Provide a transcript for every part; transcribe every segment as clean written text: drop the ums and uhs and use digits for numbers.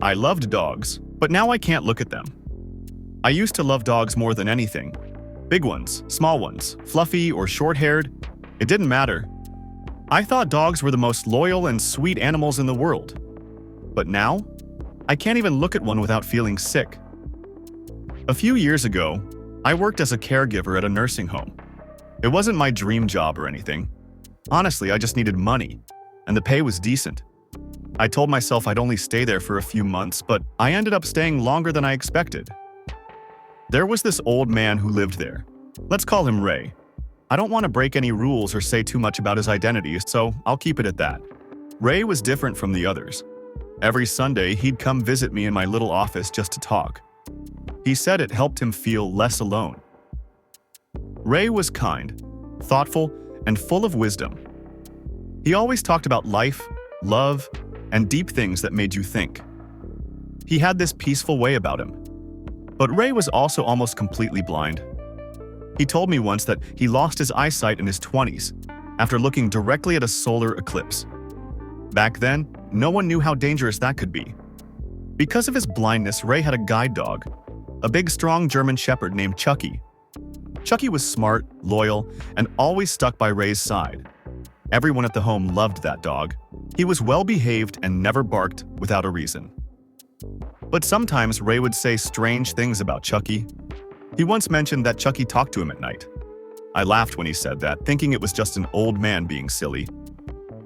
I loved dogs, but now I can't look at them. I used to love dogs more than anything. Big ones, small ones, fluffy or short-haired, it didn't matter. I thought dogs were the most loyal and sweet animals in the world. But now, I can't even look at one without feeling sick. A few years ago, I worked as a caregiver at a nursing home. It wasn't my dream job or anything. Honestly, I just needed money, and the pay was decent. I told myself I'd only stay there for a few months, but I ended up staying longer than I expected. There was this old man who lived there. Let's call him Ray. I don't want to break any rules or say too much about his identity, so I'll keep it at that. Ray was different from the others. Every Sunday, he'd come visit me in my little office just to talk. He said it helped him feel less alone. Ray was kind, thoughtful, and full of wisdom. He always talked about life, love, and deep things that made you think. He had this peaceful way about him. But Ray was also almost completely blind. He told me once that he lost his eyesight in his 20s after looking directly at a solar eclipse. Back then, no one knew how dangerous that could be. Because of his blindness, Ray had a guide dog, a big, strong German Shepherd named Chucky. Chucky was smart, loyal, and always stuck by Ray's side. Everyone at the home loved that dog. He was well-behaved and never barked without a reason. But sometimes Ray would say strange things about Chucky. He once mentioned that Chucky talked to him at night. I laughed when he said that, thinking it was just an old man being silly.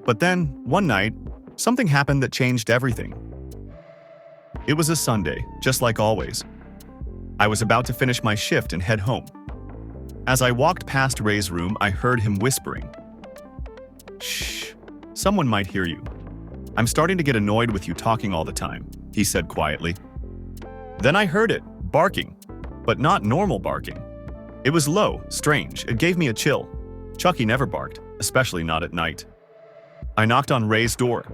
But then, one night, something happened that changed everything. It was a Sunday, just like always. I was about to finish my shift and head home. As I walked past Ray's room, I heard him whispering. "Shh, someone might hear you. I'm starting to get annoyed with you talking all the time," he said quietly. Then I heard it, barking, but not normal barking. It was low, strange, it gave me a chill. Chucky never barked, especially not at night. I knocked on Ray's door.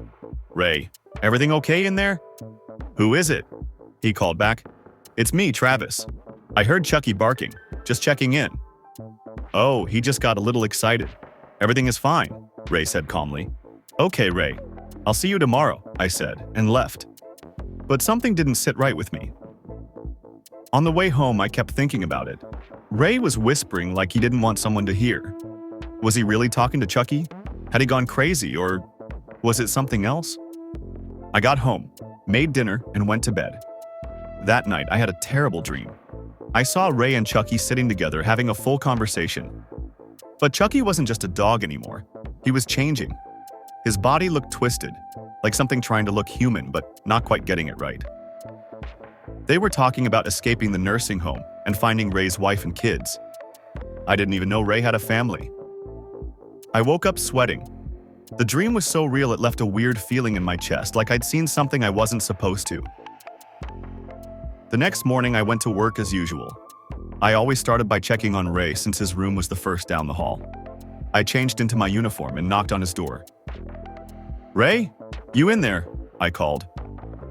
"Ray, everything okay in there?" "Who is it?" he called back. "It's me, Travis. I heard Chucky barking, just checking in." "Oh, he just got a little excited. Everything is fine," Ray said calmly. "Okay, Ray. I'll see you tomorrow," I said, and left. But something didn't sit right with me. On the way home, I kept thinking about it. Ray was whispering like he didn't want someone to hear. Was he really talking to Chucky? Had he gone crazy, or was it something else? I got home, made dinner, and went to bed. That night, I had a terrible dream. I saw Ray and Chucky sitting together having a full conversation. But Chucky wasn't just a dog anymore. He was changing. His body looked twisted, like something trying to look human but not quite getting it right. They were talking about escaping the nursing home and finding Ray's wife and kids. I didn't even know Ray had a family. I woke up sweating. The dream was so real it left a weird feeling in my chest, like I'd seen something I wasn't supposed to. The next morning, I went to work as usual. I always started by checking on Ray since his room was the first down the hall. I changed into my uniform and knocked on his door. "Ray? You in there?" I called.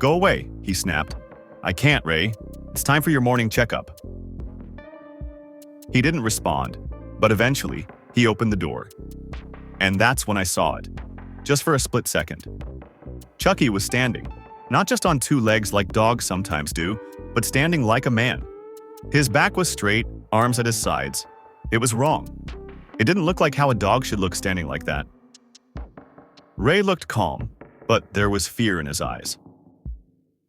"Go away," he snapped. "I can't, Ray. It's time for your morning checkup." He didn't respond, but eventually, he opened the door. And that's when I saw it, just for a split second. Chucky was standing, not just on two legs like dogs sometimes do, but standing like a man. His back was straight, arms at his sides. It was wrong. It didn't look like how a dog should look standing like that. Ray looked calm, but there was fear in his eyes.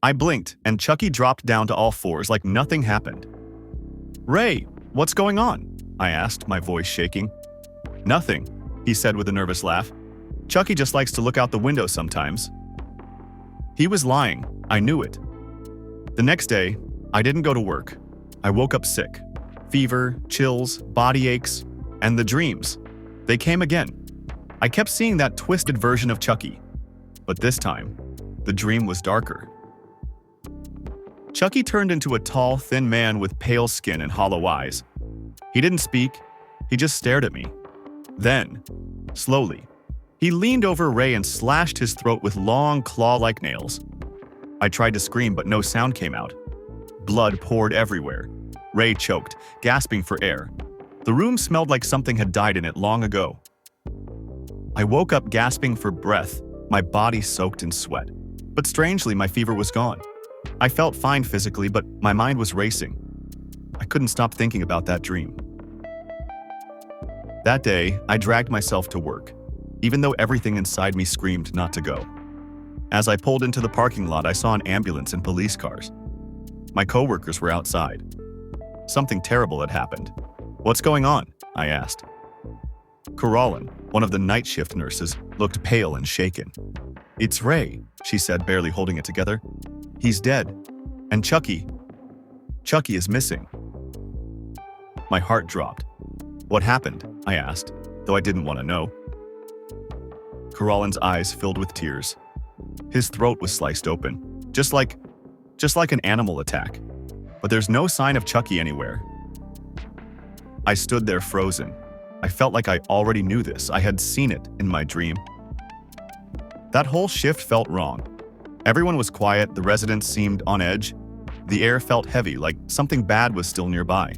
I blinked, and Chucky dropped down to all fours like nothing happened. "Ray, what's going on?" I asked, my voice shaking. "Nothing," he said with a nervous laugh. "Chucky just likes to look out the window sometimes." He was lying. I knew it. The next day, I didn't go to work. I woke up sick. Fever, chills, body aches, and the dreams. They came again. I kept seeing that twisted version of Chucky. But this time, the dream was darker. Chucky turned into a tall, thin man with pale skin and hollow eyes. He didn't speak. He just stared at me. Then, slowly, he leaned over Ray and slashed his throat with long, claw-like nails. I tried to scream, but no sound came out. Blood poured everywhere. Ray choked, gasping for air. The room smelled like something had died in it long ago. I woke up gasping for breath, my body soaked in sweat. But strangely, my fever was gone. I felt fine physically, but my mind was racing. I couldn't stop thinking about that dream. That day, I dragged myself to work, even though everything inside me screamed not to go. As I pulled into the parking lot, I saw an ambulance and police cars. My coworkers were outside. Something terrible had happened. "What's going on?" I asked. Carolyn, one of the night shift nurses, looked pale and shaken. "It's Ray," she said, barely holding it together. "He's dead. And Chucky is missing." My heart dropped. "What happened?" I asked, though I didn't want to know. Carolyn's eyes filled with tears. His throat was sliced open, just like an animal attack. But there's no sign of Chucky anywhere. I stood there frozen. I felt like I already knew this. I had seen it in my dream. That whole shift felt wrong. Everyone was quiet, the residents seemed on edge. The air felt heavy, like something bad was still nearby.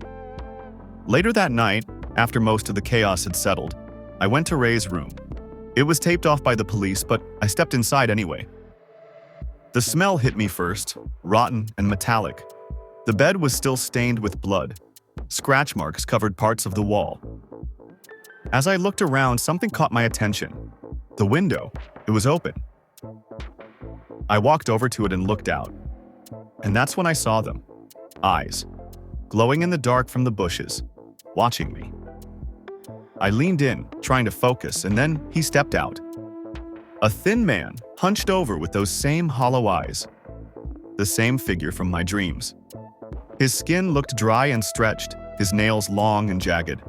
Later that night, after most of the chaos had settled, I went to Ray's room. It was taped off by the police, but I stepped inside anyway. The smell hit me first, rotten and metallic. The bed was still stained with blood. Scratch marks covered parts of the wall. As I looked around, something caught my attention. The window. It was open. I walked over to it and looked out. And that's when I saw them. Eyes, glowing in the dark from the bushes, watching me. I leaned in, trying to focus, and then he stepped out. A thin man, hunched over with those same hollow eyes. The same figure from my dreams. His skin looked dry and stretched, his nails long and jagged.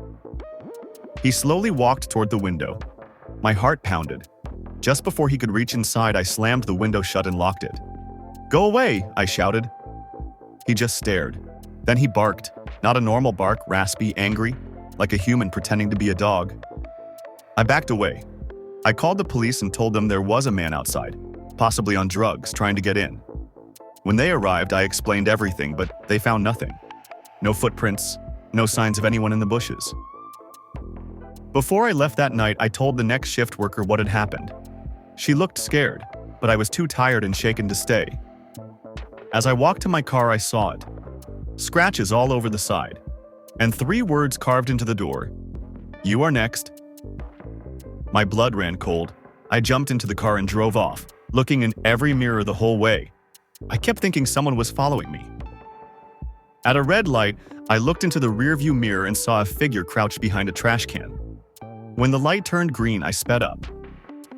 He slowly walked toward the window. My heart pounded. Just before he could reach inside, I slammed the window shut and locked it. "Go away!" I shouted. He just stared. Then he barked. Not a normal bark, raspy, angry, like a human pretending to be a dog. I backed away. I called the police and told them there was a man outside, possibly on drugs, trying to get in. When they arrived, I explained everything, but they found nothing. No footprints, no signs of anyone in the bushes. Before I left that night, I told the next shift worker what had happened. She looked scared, but I was too tired and shaken to stay. As I walked to my car, I saw it. Scratches all over the side, and 3 words carved into the door. "You are next." My blood ran cold. I jumped into the car and drove off, looking in every mirror the whole way. I kept thinking someone was following me. At a red light, I looked into the rearview mirror and saw a figure crouched behind a trash can. When the light turned green, I sped up.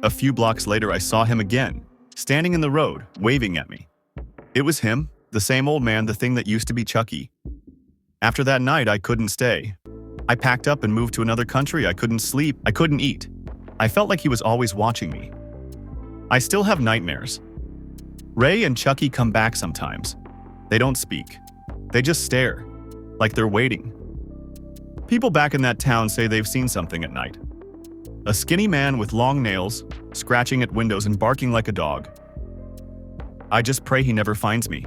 A few blocks later, I saw him again, standing in the road, waving at me. It was him, the same old man, the thing that used to be Chucky. After that night, I couldn't stay. I packed up and moved to another country. I couldn't sleep. I couldn't eat. I felt like he was always watching me. I still have nightmares. Ray and Chucky come back sometimes. They don't speak. They just stare, like they're waiting. People back in that town say they've seen something at night. A skinny man with long nails, scratching at windows and barking like a dog. I just pray he never finds me.